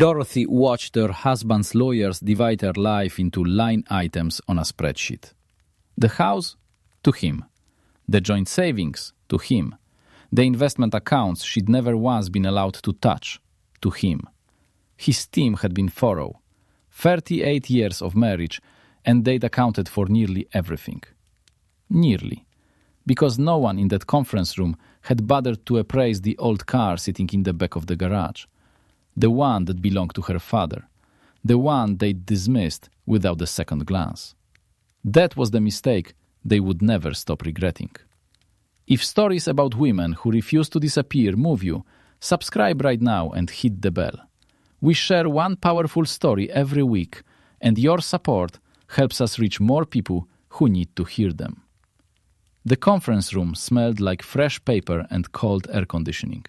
Dorothy watched her husband's lawyers divide her life into line items on a spreadsheet. The house? To him. The joint savings? To him. The investment accounts she'd never once been allowed to touch? To him. His team had been thorough. 38 years of marriage, and they'd accounted for nearly everything. Nearly. Because no one in that conference room had bothered to appraise the old car sitting in the back of the garage. The one that belonged to her father. The one they'd dismissed without a second glance. That was the mistake they would never stop regretting. If stories about women who refuse to disappear move you, subscribe right now and hit the bell. We share one powerful story every week, and your support helps us reach more people who need to hear them. The conference room smelled like fresh paper and cold air conditioning.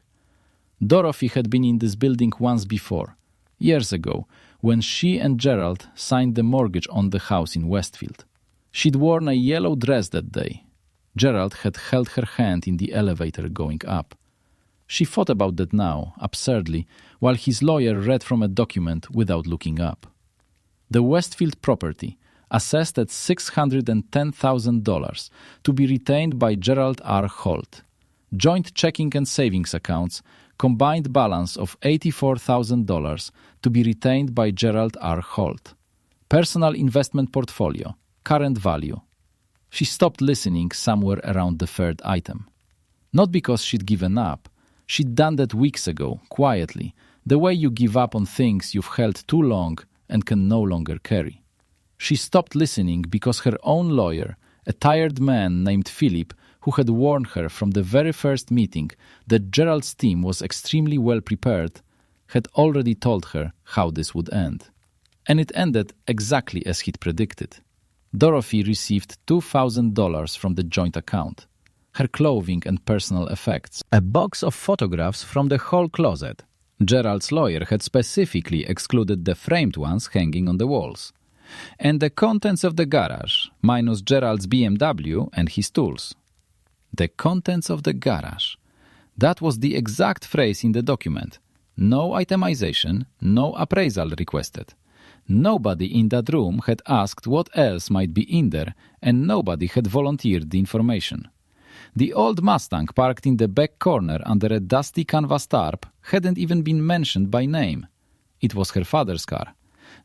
Dorothy had been in this building once before, years ago, when she and Gerald signed the mortgage on the house in Westfield. She'd worn a yellow dress that day. Gerald had held her hand in the elevator going up. She thought about that now, absurdly, while his lawyer read from a document without looking up. The Westfield property, assessed at $610,000, to be retained by Gerald R. Holt. Joint checking and savings accounts, combined balance of $84,000 to be retained by Gerald R. Holt. Personal investment portfolio, current value. She stopped listening somewhere around the third item. Not because she'd given up. She'd done that weeks ago, quietly, the way you give up on things you've held too long and can no longer carry. She stopped listening because her own lawyer, a tired man named Philip, who had warned her from the very first meeting that Gerald's team was extremely well prepared, had already told her how this would end. And it ended exactly as he'd predicted. Dorothy received $2,000 from the joint account, her clothing and personal effects, a box of photographs from the hall closet. Gerald's lawyer had specifically excluded the framed ones hanging on the walls, and the contents of the garage, minus Gerald's BMW and his tools. The contents of the garage. That was the exact phrase in the document. No itemization, no appraisal requested. Nobody in that room had asked what else might be in there, and nobody had volunteered the information. The old Mustang parked in the back corner under a dusty canvas tarp hadn't even been mentioned by name. It was her father's car.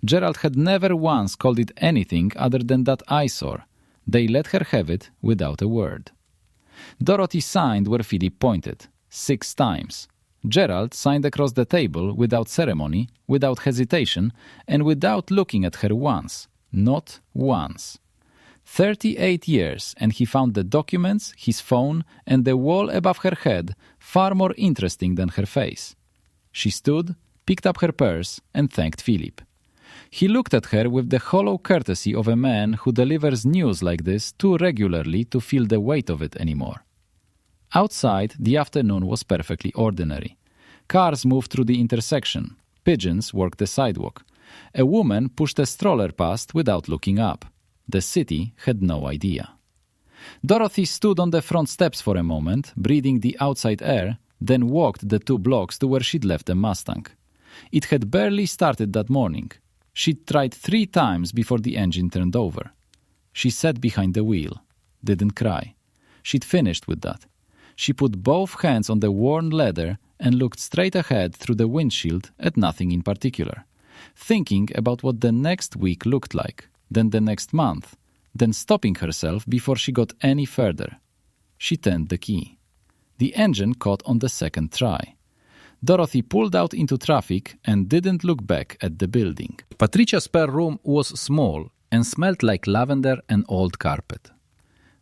Gerald had never once called it anything other than that eyesore. They let her have it without a word. Dorothy signed where Philip pointed, 6 times. Gerald signed across the table without ceremony, without hesitation, and without looking at her once. Not once. 38 years, and he found the documents, his phone, and the wall above her head far more interesting than her face. She stood, picked up her purse, and thanked Philip. He looked at her with the hollow courtesy of a man who delivers news like this too regularly to feel the weight of it anymore. Outside, the afternoon was perfectly ordinary. Cars moved through the intersection. Pigeons worked the sidewalk. A woman pushed a stroller past without looking up. The city had no idea. Dorothy stood on the front steps for a moment, breathing the outside air, then walked the 2 blocks to where she'd left the Mustang. It had barely started that morning. She'd tried 3 times before the engine turned over. She sat behind the wheel. Didn't cry. She'd finished with that. She put both hands on the worn leather and looked straight ahead through the windshield at nothing in particular, thinking about what the next week looked like, then the next month, then stopping herself before she got any further. She turned the key. The engine caught on the second try. Dorothy pulled out into traffic and didn't look back at the building. Patricia's spare room was small and smelled like lavender and old carpet.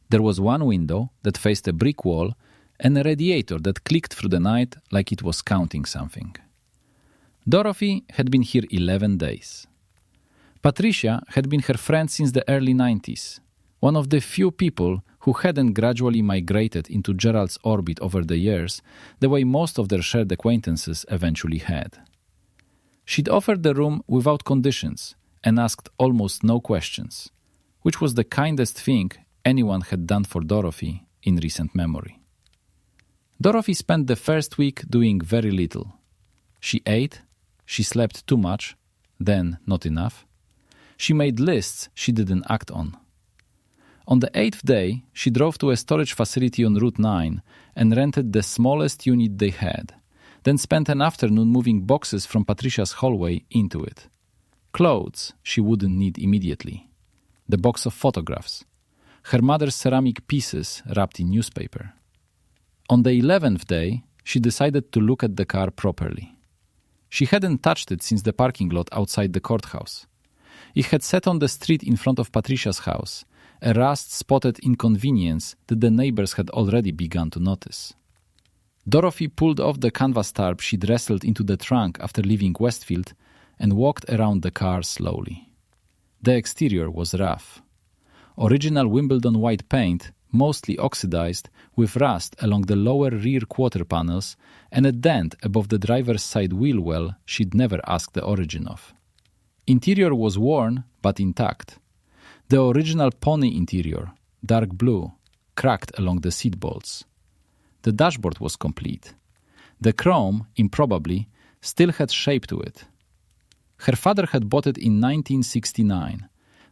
There was one window that faced a brick wall and a radiator that clicked through the night like it was counting something. Dorothy had been here 11 days. Patricia had been her friend since the early 90s, one of the few people who hadn't gradually migrated into Gerald's orbit over the years the way most of their shared acquaintances eventually had. She'd offered the room without conditions and asked almost no questions, which was the kindest thing anyone had done for Dorothy in recent memory. Dorothy spent the first week doing very little. She ate, she slept too much, then not enough. She made lists she didn't act on. On the 8th day, she drove to a storage facility on Route 9 and rented the smallest unit they had, then spent an afternoon moving boxes from Patricia's hallway into it. Clothes she wouldn't need immediately. The box of photographs. Her mother's ceramic pieces wrapped in newspaper. On the 11th day, she decided to look at the car properly. She hadn't touched it since the parking lot outside the courthouse. It had sat on the street in front of Patricia's house, a rust-spotted inconvenience that the neighbors had already begun to notice. Dorothy pulled off the canvas tarp she'd wrestled into the trunk after leaving Westfield and walked around the car slowly. The exterior was rough. Original Wimbledon white paint, mostly oxidized, with rust along the lower rear quarter panels and a dent above the driver's side wheel well she'd never asked the origin of. Interior was worn, but intact. The original pony interior, dark blue, cracked along the seat bolts. The dashboard was complete. The chrome, improbably, still had shape to it. Her father had bought it in 1969,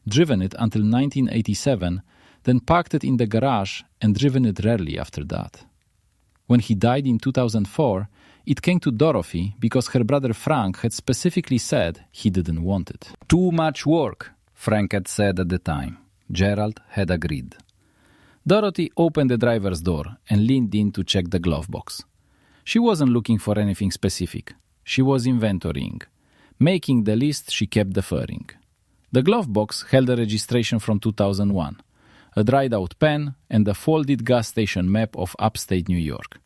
driven it until 1987, then parked it in the garage and driven it rarely after that. When he died in 2004, it came to Dorothy because her brother Frank had specifically said he didn't want it. Too much work, Frank had said at the time. Gerald had agreed. Dorothy opened the driver's door and leaned in to check the glove box. She wasn't looking for anything specific. She was inventorying. Making the list, she kept deferring. The glove box held a registration from 2001, a dried-out pen, and a folded gas station map of upstate New York.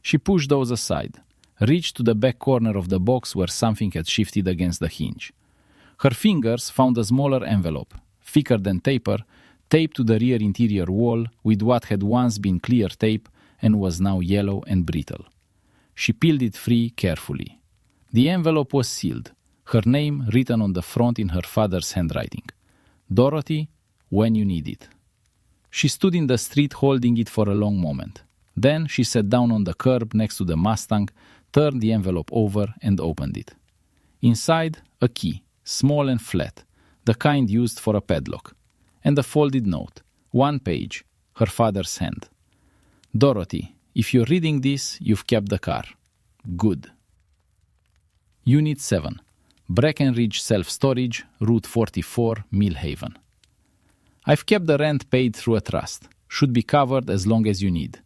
She pushed those aside, reached to the back corner of the box where something had shifted against the hinge. Her fingers found a smaller envelope, thicker than paper, taped to the rear interior wall with what had once been clear tape and was now yellow and brittle. She peeled it free carefully. The envelope was sealed, her name written on the front in her father's handwriting. Dorothy, when you need it. She stood in the street holding it for a long moment. Then she sat down on the curb next to the Mustang, turned the envelope over and opened it. Inside, a key, small and flat, the kind used for a padlock, and a folded note, 1 page, her father's hand. Dorothy, if you're reading this, you've kept the car. Good. Unit 7. Breckenridge Self-Storage, Route 44, Mill Haven. I've kept the rent paid through a trust. Should be covered as long as you need.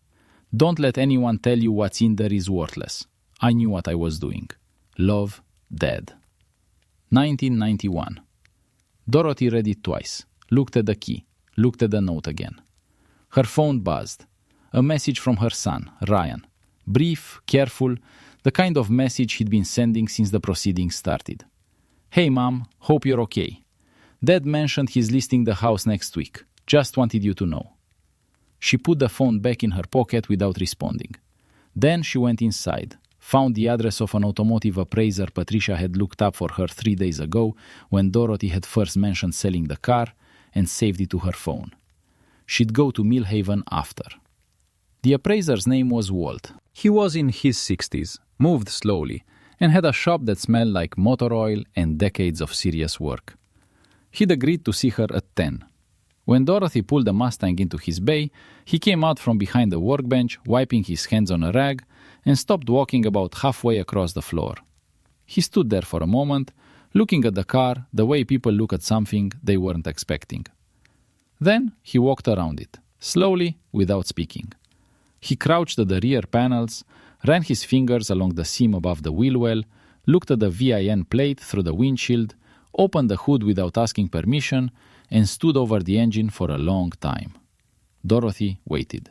Don't let anyone tell you what's in there is worthless. I knew what I was doing. Love, Dad. 1991. Dorothy read it twice. Looked at the key. Looked at the note again. Her phone buzzed. A message from her son, Ryan. Brief, careful, the kind of message he'd been sending since the proceedings started. Hey Mom, hope you're okay. Dad mentioned he's listing the house next week. Just wanted you to know. She put the phone back in her pocket without responding. Then she went inside, found the address of an automotive appraiser Patricia had looked up for her 3 days ago when Dorothy had first mentioned selling the car, and saved it to her phone. She'd go to Mill Haven after. The appraiser's name was Walt. He was in his 60s, moved slowly, and had a shop that smelled like motor oil and decades of serious work. He'd agreed to see her at 10. When Dorothy pulled the Mustang into his bay, he came out from behind the workbench, wiping his hands on a rag, and stopped walking about halfway across the floor. He stood there for a moment, looking at the car the way people look at something they weren't expecting. Then he walked around it, slowly, without speaking. He crouched at the rear panels, ran his fingers along the seam above the wheel well, looked at the VIN plate through the windshield, opened the hood without asking permission, and stood over the engine for a long time. Dorothy waited.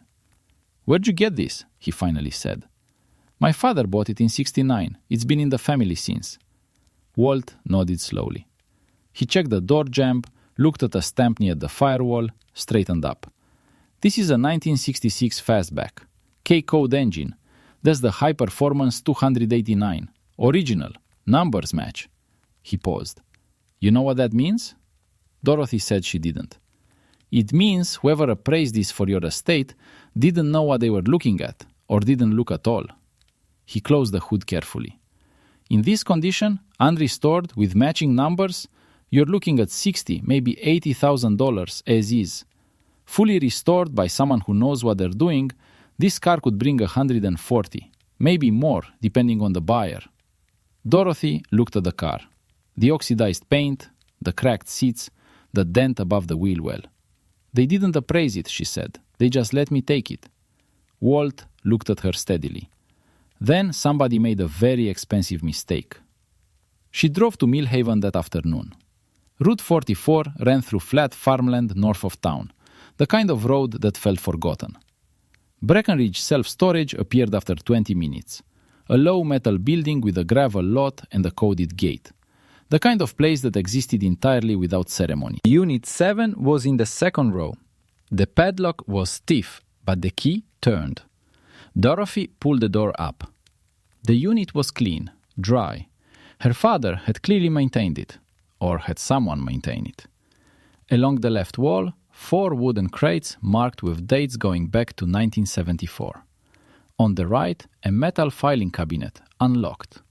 "Where'd you get this?" he finally said. "My father bought it in '69. It's been in the family since." Walt nodded slowly. He checked the door jamb, looked at a stamp near the firewall, straightened up. "This is a 1966 fastback. K-code engine. That's the high performance 289. Original. Numbers match." He paused. "You know what that means?" Dorothy said she didn't. "It means whoever appraised this for your estate didn't know what they were looking at, or didn't look at all." He closed the hood carefully. In this condition, unrestored with matching numbers, you're looking at $60,000, maybe $80,000 as is. Fully restored by someone who knows what they're doing, this car could bring $140,000, maybe more, depending on the buyer. Dorothy looked at the car. The oxidized paint, the cracked seats, the dent above the wheel well. They didn't appraise it, she said. They just let me take it. Walt looked at her steadily. Then somebody made a very expensive mistake. She drove to Millhaven that afternoon. Route 44 ran through flat farmland north of town, the kind of road that felt forgotten. Breckenridge Self-Storage appeared after 20 minutes. A low metal building with a gravel lot and a coded gate. The kind of place that existed entirely without ceremony. Unit 7 was in the second row. The padlock was stiff, but the key turned. Dorothy pulled the door up. The unit was clean, dry. Her father had clearly maintained it, or had someone maintain it. Along the left wall, 4 wooden crates marked with dates going back to 1974. On the right, a metal filing cabinet, unlocked.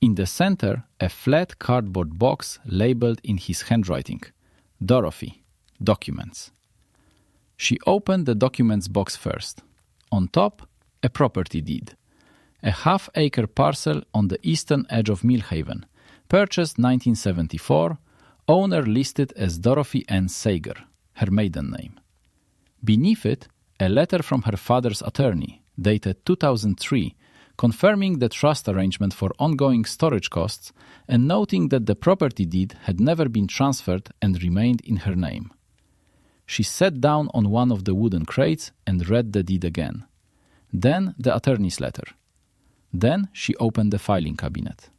In the center, a flat cardboard box labeled in his handwriting, Dorothy, Documents. She opened the documents box first. On top, a property deed. A half-acre parcel on the eastern edge of Millhaven, purchased 1974, owner listed as Dorothy N. Sager, her maiden name. Beneath it, a letter from her father's attorney, dated 2003, confirming the trust arrangement for ongoing storage costs and noting that the property deed had never been transferred and remained in her name. She sat down on one of the wooden crates and read the deed again. Then the attorney's letter. Then she opened the filing cabinet.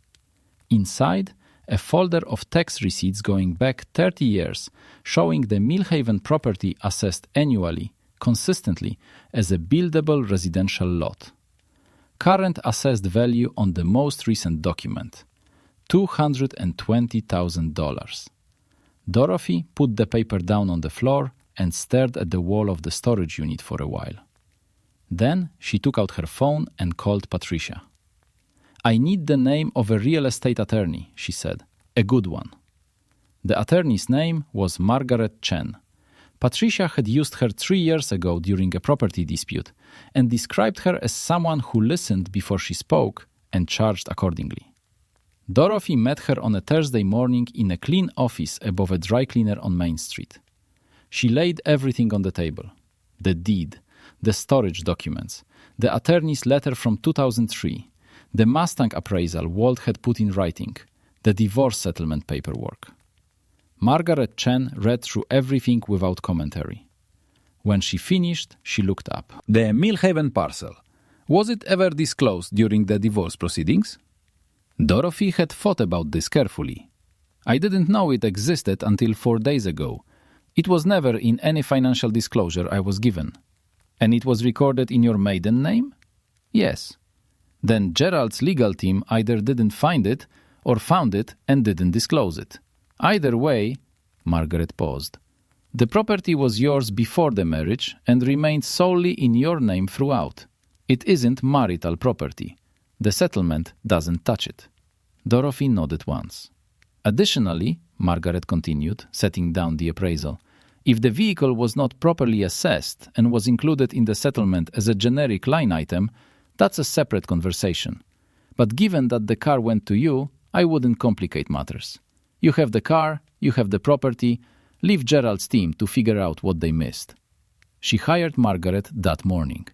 Inside, a folder of tax receipts going back 30 years, showing the Millhaven property assessed annually, consistently, as a buildable residential lot. Current assessed value on the most recent document, $220,000. Dorothy put the paper down on the floor and stared at the wall of the storage unit for a while. Then she took out her phone and called Patricia. "I need the name of a real estate attorney," she said. "A good one." The attorney's name was Margaret Chen. Patricia had used her 3 years ago during a property dispute and described her as someone who listened before she spoke and charged accordingly. Dorothy met her on a Thursday morning in a clean office above a dry cleaner on Main Street. She laid everything on the table. The deed, the storage documents, the attorney's letter from 2003, the Mustang appraisal Walt had put in writing, the divorce settlement paperwork. Margaret Chen read through everything without commentary. When she finished, she looked up. "The Millhaven parcel. Was it ever disclosed during the divorce proceedings?" Dorothy had thought about this carefully. "I didn't know it existed until 4 days ago. It was never in any financial disclosure I was given." "And it was recorded in your maiden name?" "Yes." "Then Gerald's legal team either didn't find it or found it and didn't disclose it. Either way," Margaret paused, "the property was yours before the marriage and remained solely in your name throughout. It isn't marital property. The settlement doesn't touch it." Dorothy nodded once. "Additionally," Margaret continued, setting down the appraisal, "if the vehicle was not properly assessed and was included in the settlement as a generic line item, that's a separate conversation. But given that the car went to you, I wouldn't complicate matters. You have the car, you have the property, leave Gerald's team to figure out what they missed." She hired Margaret that morning.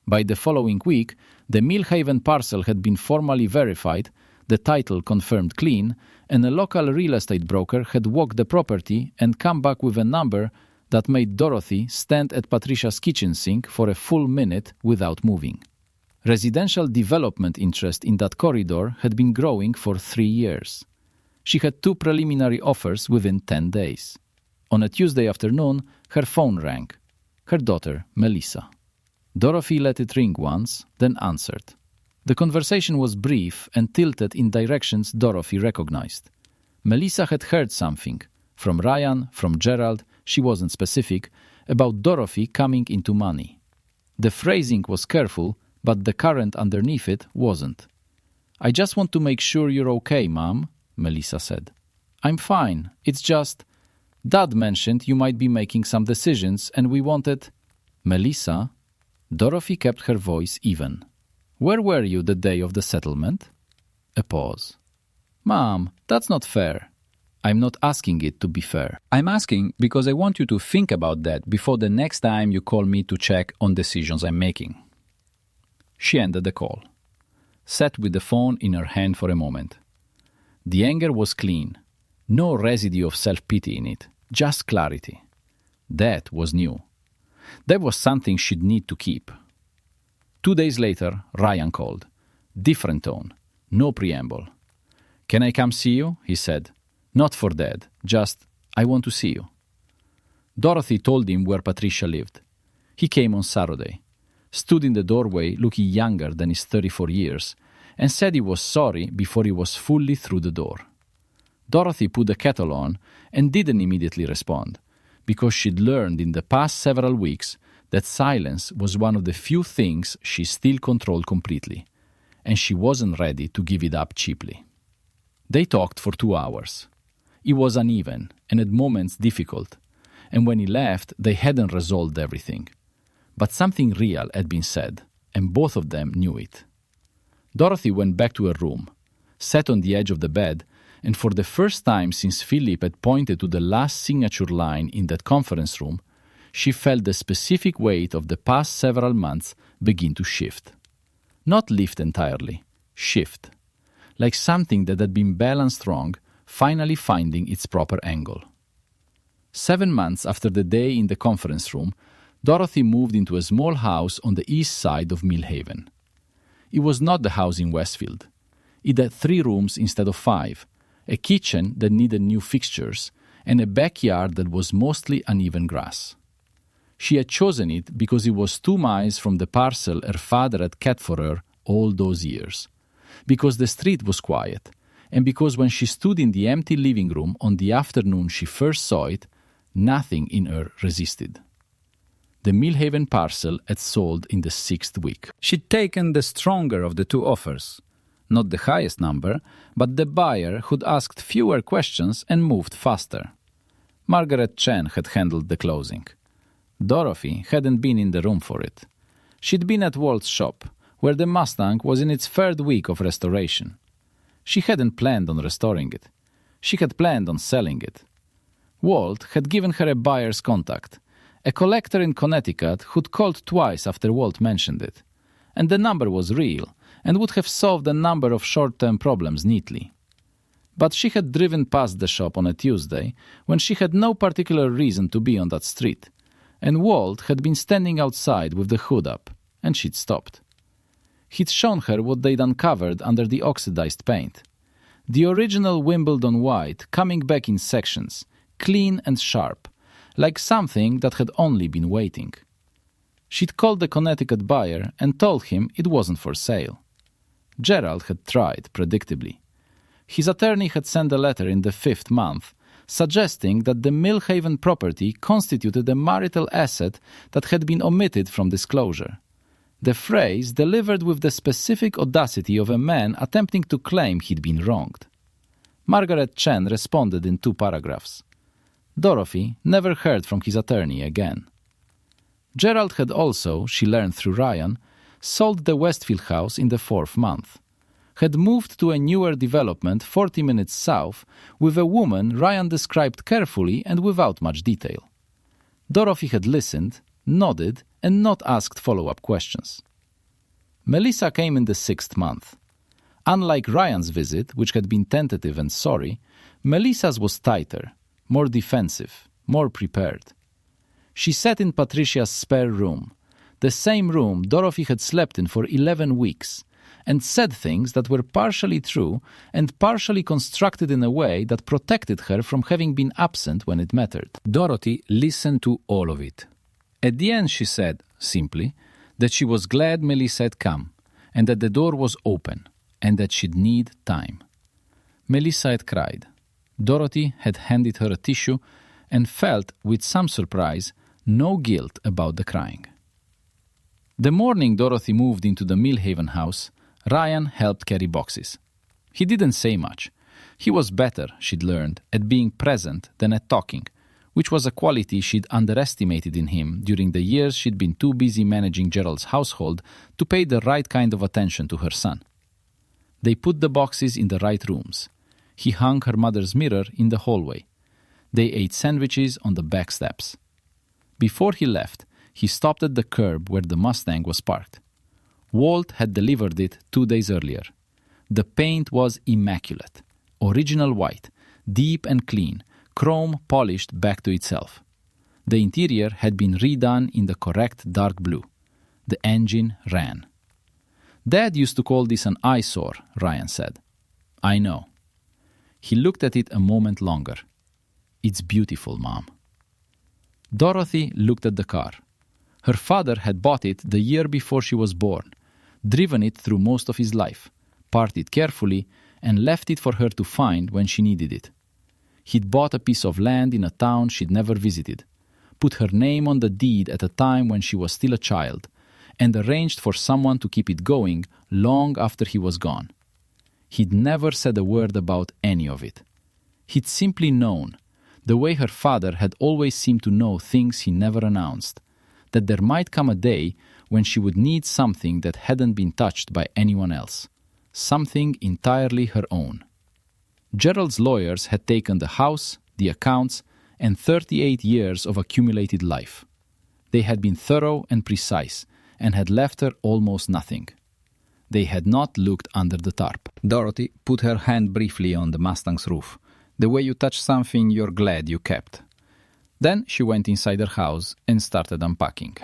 By the following week, the Millhaven parcel had been formally verified, the title confirmed clean, and a local real estate broker had walked the property and come back with a number that made Dorothy stand at Patricia's kitchen sink for a full minute without moving. Residential development interest in that corridor had been growing for 3 years. She had 2 preliminary offers within 10 days. On a Tuesday afternoon, her phone rang. Her daughter, Melissa. Dorothy let it ring once, then answered. The conversation was brief and tilted in directions Dorothy recognized. Melissa had heard something, from Ryan, from Gerald, she wasn't specific, about Dorothy coming into money. The phrasing was careful, but the current underneath it wasn't. "I just want to make sure you're okay, Mom," Melissa said. "I'm fine. It's just... Dad mentioned you might be making some decisions and we wanted..." "Melissa," Dorothy kept her voice even. "Where were you the day of the settlement?" A pause. "Mom, that's not fair." "I'm not asking it to be fair. I'm asking because I want you to think about that before the next time you call me to check on decisions I'm making." She ended the call, sat with the phone in her hand for a moment. The anger was clean, no residue of self-pity in it, just clarity. That was new. That was something she'd need to keep. 2 days later, Ryan called. Different tone, no preamble. "Can I come see you?" he said. "Not for Dad, just, I want to see you." Dorothy told him where Patricia lived. He came on Saturday, stood in the doorway looking younger than his 34 years, and said he was sorry before he was fully through the door. Dorothy put the kettle on and didn't immediately respond, because she'd learned in the past several weeks that silence was one of the few things she still controlled completely, and she wasn't ready to give it up cheaply. They talked for 2 hours. It was uneven and at moments difficult, and when he left, they hadn't resolved everything. But something real had been said, and both of them knew it. Dorothy went back to her room, sat on the edge of the bed, and for the first time since Philip had pointed to the last signature line in that conference room, she felt the specific weight of the past several months begin to shift. Not lift entirely, shift. Like something that had been balanced wrong, finally finding its proper angle. 7 months after the day in the conference room, Dorothy moved into a small house on the east side of Millhaven. It was not the house in Westfield. It had 3 rooms instead of 5, a kitchen that needed new fixtures, and a backyard that was mostly uneven grass. She had chosen it because it was 2 miles from the parcel her father had kept for her all those years, because the street was quiet, and because when she stood in the empty living room on the afternoon she first saw it, nothing in her resisted. The Millhaven parcel had sold in the 6th week. She'd taken the stronger of the 2 offers. Not the highest number, but the buyer who'd asked fewer questions and moved faster. Margaret Chen had handled the closing. Dorothy hadn't been in the room for it. She'd been at Walt's shop, where the Mustang was in its 3rd week of restoration. She hadn't planned on restoring it. She had planned on selling it. Walt had given her a buyer's contact, a collector in Connecticut who'd called twice after Walt mentioned it, and the number was real and would have solved a number of short-term problems neatly. But she had driven past the shop on a Tuesday when she had no particular reason to be on that street, and Walt had been standing outside with the hood up, and she'd stopped. He'd shown her what they'd uncovered under the oxidized paint. The original Wimbledon white coming back in sections, clean and sharp, like something that had only been waiting. She'd called the Connecticut buyer and told him it wasn't for sale. Gerald had tried, predictably. His attorney had sent a letter in the 5th month, suggesting that the Millhaven property constituted a marital asset that had been omitted from disclosure. The phrase delivered with the specific audacity of a man attempting to claim he'd been wronged. Margaret Chen responded in 2 paragraphs. Dorothy never heard from his attorney again. Gerald had also, she learned through Ryan, sold the Westfield house in the 4th month, had moved to a newer development 40 minutes south with a woman Ryan described carefully and without much detail. Dorothy had listened, nodded, and not asked follow-up questions. Melissa came in the 6th month. Unlike Ryan's visit, which had been tentative and sorry, Melissa's was tighter, more defensive, more prepared. She sat in Patricia's spare room, the same room Dorothy had slept in for 11 weeks, and said things that were partially true and partially constructed in a way that protected her from having been absent when it mattered. Dorothy listened to all of it. At the end she said, simply, that she was glad Melissa had come, and that the door was open, and that she'd need time. Melissa had cried. Dorothy had handed her a tissue and felt, with some surprise, no guilt about the crying. The morning Dorothy moved into the Millhaven house, Ryan helped carry boxes. He didn't say much. He was better, she'd learned, at being present than at talking, which was a quality she'd underestimated in him during the years she'd been too busy managing Gerald's household to pay the right kind of attention to her son. They put the boxes in the right rooms. He hung her mother's mirror in the hallway. They ate sandwiches on the back steps. Before he left, he stopped at the curb where the Mustang was parked. Walt had delivered it 2 days earlier. The paint was immaculate. Original white, deep and clean, chrome polished back to itself. The interior had been redone in the correct dark blue. The engine ran. Dad used to call this an eyesore, Ryan said. I know. He looked at it a moment longer. It's beautiful, Mom. Dorothy looked at the car. Her father had bought it the year before she was born, driven it through most of his life, parked it carefully, and left it for her to find when she needed it. He'd bought a piece of land in a town she'd never visited, put her name on the deed at a time when she was still a child, and arranged for someone to keep it going long after he was gone. He'd never said a word about any of it. He'd simply known, the way her father had always seemed to know things he never announced, that there might come a day when she would need something that hadn't been touched by anyone else, something entirely her own. Gerald's lawyers had taken the house, the accounts, and 38 years of accumulated life. They had been thorough and precise, and had left her almost nothing. They had not looked under the tarp. Dorothy put her hand briefly on the Mustang's roof, the way you touch something you're glad you kept. Then she went inside her house and started unpacking.